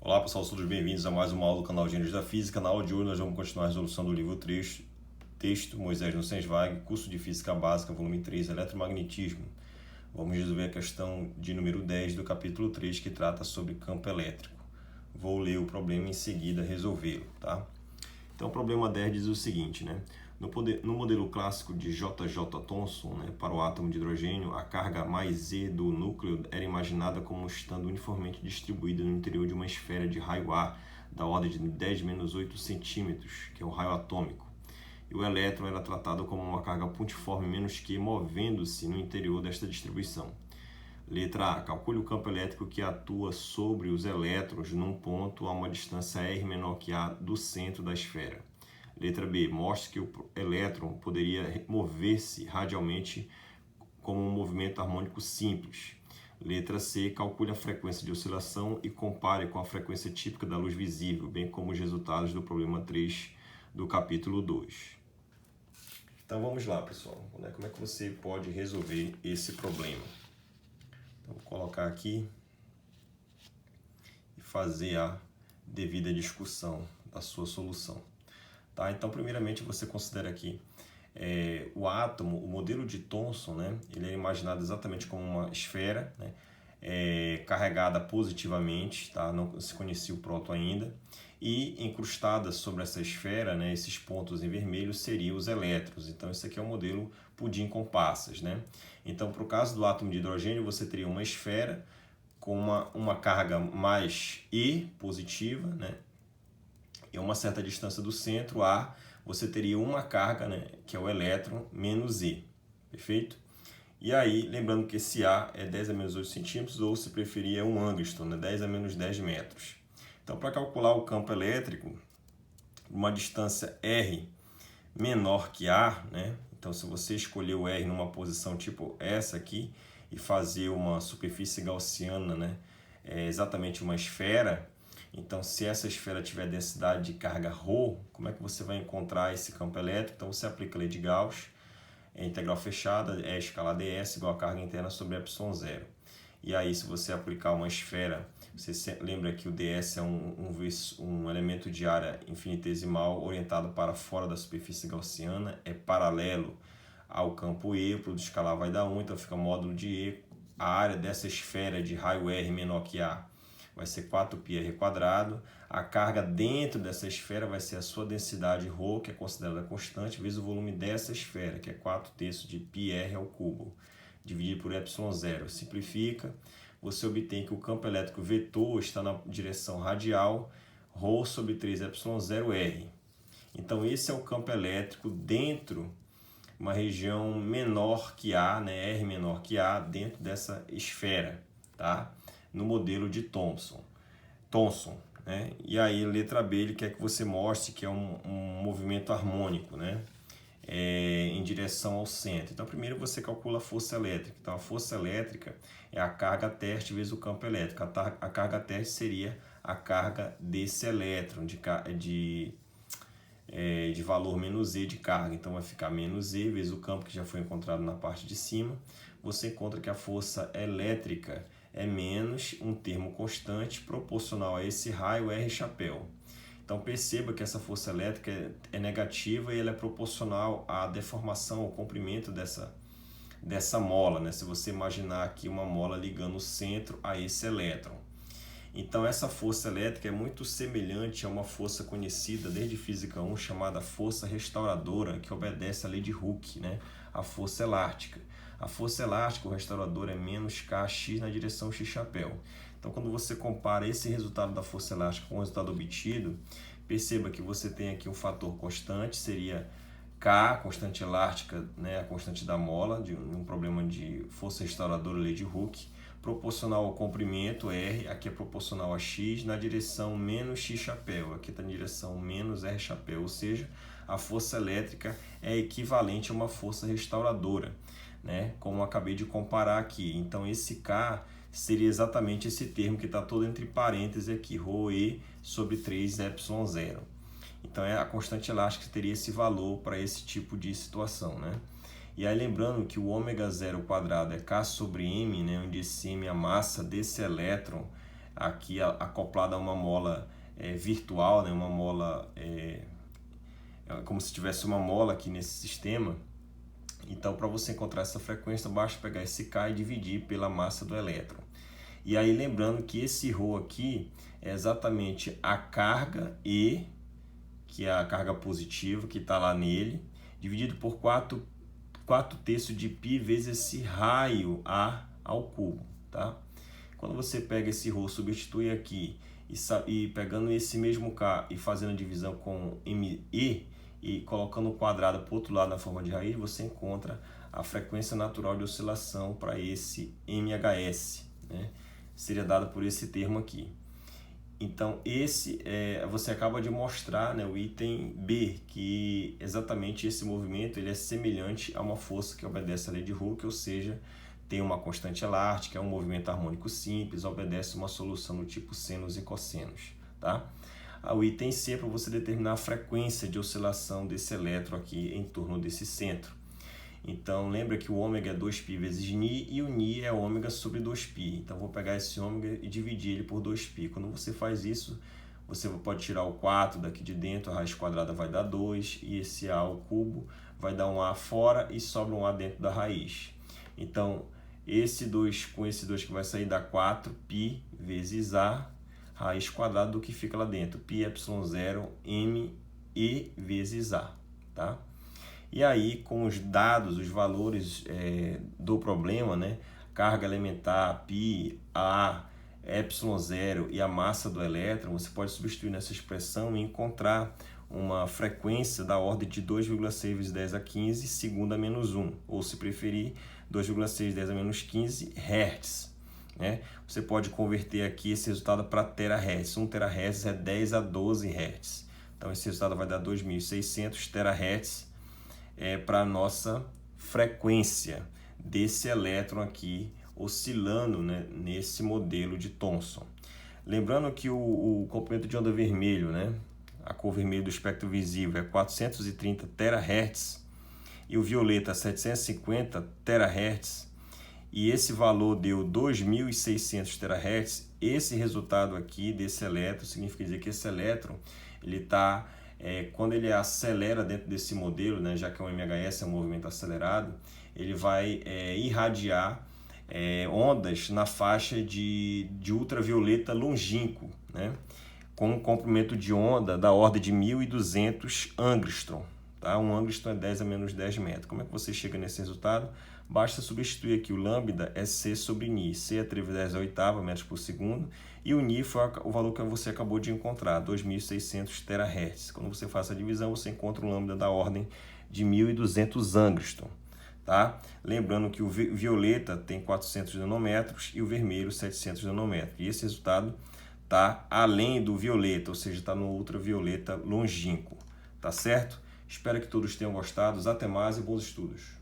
Olá pessoal, todos bem-vindos a mais uma aula do canal Gênios da Física. Na aula de hoje nós vamos continuar a resolução do livro texto Moisés no Senswag, curso de Física Básica, volume 3, Eletromagnetismo. Vamos resolver a questão de número 10 do capítulo 3, que trata sobre campo elétrico. Vou ler o problema e em seguida resolvê-lo, tá? Então o problema 10 diz o seguinte, né? No modelo clássico de JJ Thomson, né, para o átomo de hidrogênio, a carga mais E do núcleo era imaginada como estando uniformemente distribuída no interior de uma esfera de raio A da ordem de 10-8 centímetros, que é o raio atômico. E o elétron era tratado como uma carga pontiforme menos Q movendo-se no interior desta distribuição. Letra A. Calcule o campo elétrico que atua sobre os elétrons num ponto a uma distância R menor que A do centro da esfera. Letra B. Mostre que o elétron poderia mover-se radialmente como um movimento harmônico simples. Letra C. Calcule a frequência de oscilação e compare com a frequência típica da luz visível, bem como os resultados do problema 3 do capítulo 2. Então vamos lá, pessoal. Como é que você pode resolver esse problema? Então, vou colocar aqui e fazer a devida discussão da sua solução. Tá? Então, primeiramente, você considera aqui o átomo, o modelo de Thomson, né? Ele é imaginado exatamente como uma esfera, né? Carregada positivamente, tá? Não se conhecia o próton ainda, e encrustada sobre essa esfera, né? Esses pontos em vermelho seriam os elétrons. Então, esse aqui é o modelo pudim com passas, né? Então, para o caso do átomo de hidrogênio, você teria uma esfera com uma carga mais E positiva, né? E a uma certa distância do centro A, você teria uma carga, né, que é o elétron, menos E, perfeito? E aí, lembrando que esse A é 10-8 centímetros, ou se preferir é um angstrom, né, 10-10 metros. Então, para calcular o campo elétrico, uma distância R menor que A, né, então se você escolher o R numa posição tipo essa aqui, e fazer uma superfície gaussiana, né, exatamente uma esfera. Então, se essa esfera tiver densidade de carga ρ, como é que você vai encontrar esse campo elétrico? Então, você aplica a lei de Gauss, integral fechada, E escalar ds igual a carga interna sobre ε0. E aí, se você aplicar uma esfera, você lembra que o ds é um elemento de área infinitesimal orientado para fora da superfície gaussiana, é paralelo ao campo E, o produto escalar vai dar 1, então fica módulo de E. A área dessa esfera de raio R menor que A vai ser 4πr². A carga dentro dessa esfera vai ser a sua densidade ρ, que é considerada constante, vezes o volume dessa esfera, que é 4/3 de πr ao cubo, dividido por ε0. Simplifica, você obtém que o campo elétrico vetor está na direção radial, ρ sobre 3ε0r. Então, esse é o campo elétrico dentro uma região menor que A, né, R menor que A, dentro dessa esfera, tá? No modelo de Thomson, né? E aí, letra B, ele quer que você mostre que é um movimento harmônico, né? Em direção ao centro. Então, primeiro você calcula a força elétrica. Então, a força elétrica é a carga teste vezes o campo elétrico. A carga teste seria a carga desse elétron, de valor menos E de carga. Então, vai ficar menos E vezes o campo que já foi encontrado na parte de cima. Você encontra que a força elétrica é menos um termo constante proporcional a esse raio R chapéu. Então, perceba que essa força elétrica é negativa e ela é proporcional à deformação, ao comprimento dessa mola, né? Se você imaginar aqui uma mola ligando o centro a esse elétron. Então, essa força elétrica é muito semelhante a uma força conhecida desde Física 1, chamada força restauradora, que obedece à lei de Hooke, né? A força elástica. A força elástica, o restaurador, é menos kx na direção x chapéu. Então, quando você compara esse resultado da força elástica com o resultado obtido, perceba que você tem aqui um fator constante, seria K, constante elástica, né? A constante da mola, de um problema de força restauradora, lei de Hooke, proporcional ao comprimento, R, aqui é proporcional a x, na direção menos x chapéu, aqui está na direção menos R chapéu, ou seja, a força elétrica é equivalente a uma força restauradora, né? Como eu acabei de comparar aqui. Então, esse K seria exatamente esse termo que está todo entre parênteses aqui, ρe sobre 3ε0. Então, a constante elástica teria esse valor para esse tipo de situação, né? E aí, lembrando que o ômega 0 quadrado é K sobre M, né, onde esse M é a massa desse elétron aqui acoplada a uma mola virtual, né? Uma mola, como se tivesse uma mola aqui nesse sistema. Então, para você encontrar essa frequência, basta pegar esse K e dividir pela massa do elétron. E aí, lembrando que esse ρ aqui é exatamente a carga E, que é a carga positiva que está lá nele, dividido por 4 terços de π vezes esse raio A ao cubo, tá? Quando você pega esse ρ, substitui aqui, e pegando esse mesmo K e fazendo a divisão com ME, e colocando o quadrado para o outro lado na forma de raiz, você encontra a frequência natural de oscilação para esse MHS, né? Seria dado por esse termo aqui. Então, esse você acaba de mostrar, né, o item B, que exatamente esse movimento ele é semelhante a uma força que obedece à lei de Hooke, ou seja, tem uma constante elástica, é um movimento harmônico simples, obedece uma solução do tipo senos e cossenos, tá? O item C é para você determinar a frequência de oscilação desse elétron aqui em torno desse centro. Então, lembra que o ômega é 2π vezes Ni e o Ni é ômega sobre 2π. Então, vou pegar esse ômega e dividir ele por 2π. Quando você faz isso, você pode tirar o 4 daqui de dentro, a raiz quadrada vai dar 2, e esse A ao cubo vai dar um A fora e sobra um A dentro da raiz. Então, esse 2 com esse 2 que vai sair dá 4π vezes A, raiz quadrada do que fica lá dentro, πε0 M E vezes A, tá? E aí, com os dados, os valores do problema, né? Carga elementar, π, A, ε0 e a massa do elétron, você pode substituir nessa expressão e encontrar uma frequência da ordem de 2,6 vezes 10 a 15 segundo a menos 1, ou se preferir, 2,6 vezes 10 a menos 15 Hz. Né? Você pode converter aqui esse resultado para terahertz. 1 terahertz é 10 a 12 Hz. Então, esse resultado vai dar 2.600 terahertz para a nossa frequência desse elétron aqui oscilando, né, nesse modelo de Thomson. Lembrando que o comprimento de onda vermelho, né, a cor vermelha do espectro visível é 430 terahertz e o violeta 750 terahertz, e esse valor deu 2.600 terahertz. Esse resultado aqui desse elétron significa dizer que esse elétron ele está quando ele acelera dentro desse modelo, né, já que o MHS é um movimento acelerado, ele vai irradiar ondas na faixa de ultravioleta longínquo, né, com um comprimento de onda da ordem de 1.200 angstrom. Tá? Um angstrom é 10 a menos 10 metros. Como é que você chega nesse resultado? Basta substituir aqui o lambda é C sobre Ni. C é 3 vezes 10 a oitava metros por segundo. E o Ni foi o valor que você acabou de encontrar, 2.600 terahertz. Quando você faz a divisão, você encontra o lambda da ordem de 1.200 angstrom. Tá? Lembrando que o violeta tem 400 nanômetros e o vermelho 700 nanômetros. E esse resultado está além do violeta, ou seja, está no ultravioleta longínquo. Tá certo? Espero que todos tenham gostado. Até mais e bons estudos.